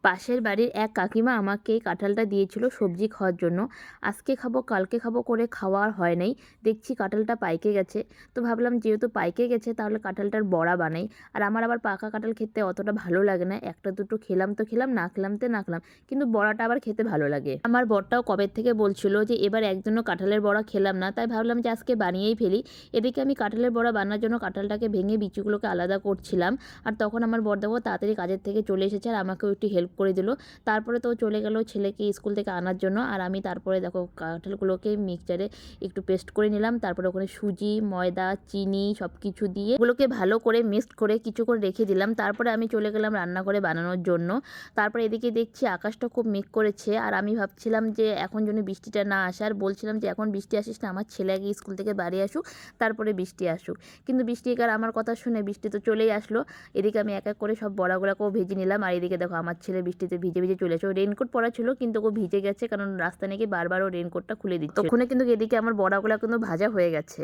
পাশের বাড়ির এক কাকিমা আমাকে এই কাঁঠালটা দিয়েছিল সবজি খাওয়ার জন্য। আজকে খাবো কালকে খাবো করে খাওয়া আর হয় নাই। দেখছি কাঁঠালটা পাইকে গেছে। তো ভাবলাম যেহেতু পাইকে গেছে তাহলে কাঁঠালটার বড়া বানাই। আর আমার আবার পাকা কাঁঠাল খেতে অতটা ভালো লাগে না। একটা দুটো খেলাম তো খেলাম, না খেলাম তো না খেলাম। কিন্তু বড়াটা আবার খেতে ভালো লাগে। আমার বরটাও কবে থেকে বলছিল যে এবার একজনও কাঁঠালের বড়া খেলাম না, তাই ভাবলাম যে আজকে বানিয়েই ফেলি। এদিকে আমি কাঁঠালের বড়া বানানোর জন্য কাঁঠালটাকে ভেঙে বিচিগুলোকে আলাদা করছিলাম। আর তখন আমার বর দেখো তাড়াতাড়ি কাজের থেকে চলে এসেছে আর আমাকেও একটু হেল্প করে দিল। তারপরে তো চলে গেল ছেলেকে স্কুল থেকে আনার জন্য। আর আমি তারপরে দেখো কাঁঠালগুলোকে মিক্সচারে একটু পেস্ট করে নিলাম। তারপরে ওখানে সুজি, ময়দা, চিনি সব কিছু দিয়ে ওগুলোকে ভালো করে মিক্সড করে কিছুক্ষণ রেখে দিলাম। তারপরে আমি চলে গেলাম রান্নাঘরে বানানোর জন্য। তারপরে এদিকে দেখছি আকাশটা খুব মেঘ করেছে আর আমি ভাবছিলাম যে এখন যদি বৃষ্টিটা না আসে, আর বলছিলাম যে এখন বৃষ্টি আসিস না, আমার ছেলে আগে স্কুল থেকে বাড়ি আসুক তারপরে বৃষ্টি আসুক। কিন্তু বৃষ্টি আর আমার কথা শুনে বৃষ্টি তো চলেই আসলো। এদিকে আমি এক এক করে সব বড়াগুলোকেও ভেজে নিলাম। আর এদিকে দেখো আমার ছেলে বৃষ্টিতে ভিজে ভিজে চলে আসে। ও রেনকোট পরা ছিল কিন্তু ও ভিজে গেছে, কারণ রাস্তা নাকি বারবার ও রেনকোটটা খুলে দিচ্ছে। তখনই কিন্তু এদিকে আমার বড়াগুলো কিন্তু ভাজা হয়ে গেছে।